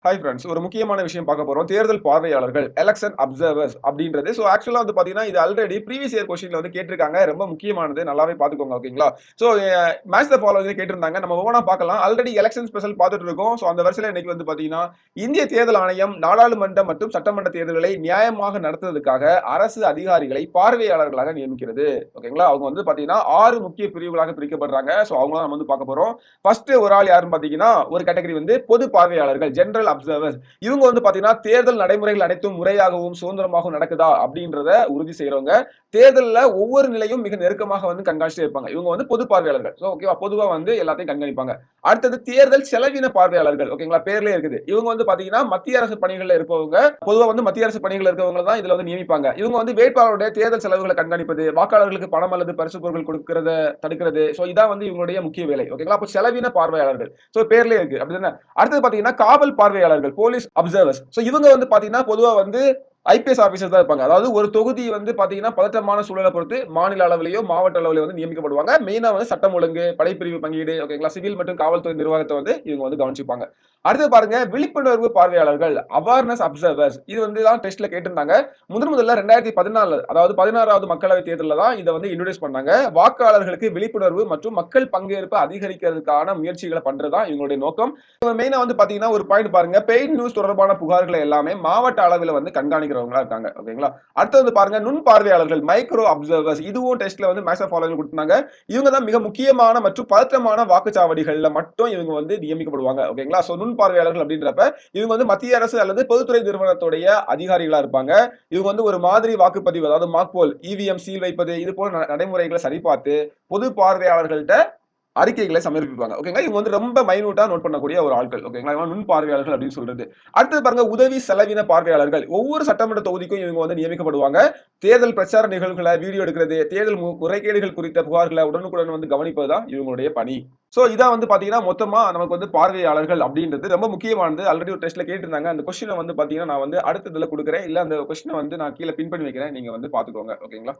Hi friends. ஒரு முக்கியமான விஷயம் பார்க்க போறோம். தேர்தல் பார்வையாளர்கள், எலக்ஷன் அப்சர்வர்ஸ் அப்படின்றது. ஆக்சுவலா வந்து பார்த்தீங்கன்னா, இது ஆல்ரெடி ப்ரீவியஸ் இயர் கொஸ்டின்ல வந்து கேட்டிருக்காங்க. ரொம்ப முக்கியமானது. நல்லாவே பார்த்துக்கோங்க. ஓகேங்களா? ஸோ மேட்ச் த ஃபாலோவிங்ல கேட்டிருந்தாங்க. நம்ம ஒவ்வொன்னா பார்க்கலாம். ஆல்ரெடி எலக்ஷன் ஸ்பெஷல் பார்த்துட்டு இருக்கோம். அந்த வரிசையில இன்னைக்கு வந்து பார்த்தீங்கன்னா, இந்திய தேர்தல் ஆணையம் நாடாளுமன்ற மற்றும் சட்டமன்ற தேர்தல்களை நியாயமாக நடத்துவதற்காக அரசு அதிகாரிகளை பார்வையாளர்களாக நியமிக்கிறது. ஓகேங்களா? அவங்க வந்து பார்த்தீங்கன்னா, 6 முக்கிய பிரிவுகளாக பிரிக்கப்படுறாங்க. அவங்கள தான் நம்ம வந்து பார்க்க போறோம். ஃபர்ஸ்ட் ஒரு ஆள் யாருன்னு பார்த்தீங்கன்னா, ஒரு கேட்டகரி வந்து பொது பார்வையாளர்கள், ஜெனரல் அப்சர்வர்ஸ். இவங்க வந்து பாத்தீங்கன்னா தேர்தல் நடைமுறைகள் அனைத்தும் முறையாகவும் சுதந்திரமாகவும் நடக்குதா அப்படின்றத உறுதி செய்யறவங்க. தேர்தல்ல ஒவ்வொரு நிலையும் மிக நெருக்கமாக வந்து கண்காணிச்சுட்டே இருப்பாங்க. இவங்க வந்து பொது பார்வையாளர்கள். ஓகேவா? பொதுவா வந்து எல்லாத்தையும் கண்காணிப்பாங்க. அடுத்தது தேர்தல் செலவின பார்வையாளர்கள். ஓகேங்களா? பேர்லயே இருக்குது. இவங்க வந்து பாத்தீங்கன்னா மத்திய அரசு பணிகள்ல இருப்பவங்க. பொதுவா வந்து மத்திய அரசு பணிகள் இருக்கவங்க தான் இதுல வந்து நியமிப்பாங்க. இவங்க வந்து வேட்பாளருடைய தேர்தல் செலவுகளை கண்காணிப்பது, வாக்காளர்களுக்கு பணம் அல்லது பரிசு பொருட்கள் கொடுக்கிறத தடுக்கிறது. இதான் வந்து இவங்களுடைய முக்கிய வேலை. ஓகேங்களா? அப்ப செலவின பார்வையாளர்கள். பேர்லயே இருக்கு. அப்படிதானே? அடுத்தது பாத்தீங்கன்னா காவல் பார்வையாளர்கள், போலீஸ் அப்சர்வர்ஸ். இவங்க வந்து பாத்தீங்கன்னா பொதுவா வந்து ஐபிஎஸ் ஆபீசர் தான் இருப்பாங்க. அதாவது ஒரு தொகுதி வந்து பாத்தீங்கன்னா பதற்றமான சூழலை பொறுத்து மாநில அளவிலேயோ மாவட்ட அளவிலேயோ வந்து நியமிக்கப்படுவாங்க. மெயினா வந்து சட்டம் ஒழுங்கு, படைப்பிரிவு பங்கீடு, ஓகேங்களா, சிவில் மற்றும் காவல்துறை நிர்வாகத்தை வந்து இவங்க வந்து கவனிச்சுப்பாங்க. அடுத்து பாருங்க விழிப்புணர்வு பார்வையாளர்கள், அவேர்னஸ் அப்சர்வர்ஸ். இது வந்து தான் டெஸ்ட்ல கேட்டிருந்தாங்க. முதல்ல 2014 அதாவது 16வது மக்களவை தேர்தல்ல தான் இதை வந்து இன்ட்ரோடியூஸ் பண்ணாங்க. வாக்காளர்களுக்கு விழிப்புணர்வு மற்றும் மக்கள் பங்கேற்பு அதிகரிக்கிறதுக்கான முயற்சிகளை பண்றதுதான் இவங்களுடைய நோக்கம். மெயினா வந்து பாத்தீங்கன்னா ஒரு பாயிண்ட் பாருங்க, பெய்ட் நியூஸ் தொடர்பான புகார்களை எல்லாமே மாவட்ட அளவில் வந்து கண்காணிக்கிறவங்களா இருக்காங்க. ஓகேங்களா? அடுத்து வந்து பாருங்க நுண் பார்வையாளர்கள், மைக்ரோ அப்சர்வர்ஸ். இதுவும் டெஸ்ட்ல வந்து மேக்ஸ் ஃபாலோவிங் கொடுத்தாங்க. இவங்க தான் மிக முக்கியமான மற்றும் பதற்றமான வாக்குச்சாவடிகள்ல மட்டும் இவங்க வந்து நியமிக்கப்படுவாங்க. ஓகேங்களா? நுண் பார்வையாளர்கள் அப்படின்றப்ப இவங்க வந்து மத்திய அரசு அல்லது பொதுத்துறை நிறுவனத்துடைய அதிகாரிகளா இருப்பாங்க. இவங்க வந்து ஒரு மாதிரி வாக்குப்பதிவு, அதாவது மாக் போல், இவிஎம் சீல் வைப்பது, இது போல நடைமுறைகளை சரிபார்த்து பொது பார்வையாளர்கள்ட்ட அறிக்கைகளை சமர்ப்பிப்பாங்க. ஓகேங்களா? இவங்க வந்து ரொம்ப மைன்யூட்டா நோட் பண்ணக்கூடிய ஒரு ஆட்கள். ஓகேங்களா? இவங்க நுண் பார்வையாளர்கள் அப்படின்னு சொல்றது. அடுத்தது பாருங்க உதவி செலவின பார்வையாளர்கள். ஒவ்வொரு சட்டமன்ற தொகுதிக்கும் இவங்க வந்து நியமிக்கப்படுவாங்க. தேர்தல் பிரச்சார நிகழ்வுகளை வீடியோ எடுக்கிறது, தேர்தல் முறைகேடுகள் குறித்த புகார்களை உடனுக்குடன் வந்து கவனிப்பதுதான் இவங்களுடைய பணி. இதான் வந்து பாத்தீங்கன்னா மொத்தமா நமக்கு வந்து பார்வையாளர்கள் அப்படின்றது ரொம்ப முக்கியமானது. ஆல்ரெடி ஒரு டெஸ்ட்ல கேட்டிருந்தாங்க. அந்த கொஸ்டினை வந்து பாத்தீங்கன்னா நான் வந்து அடுத்த இதுல கொடுக்குறேன். இல்ல அந்த கொஸ்டினை வந்து நான் கீழே பின் பண்ணி வைக்கிறேன். நீங்க வந்து பாத்துக்கோங்க. ஓகேங்களா?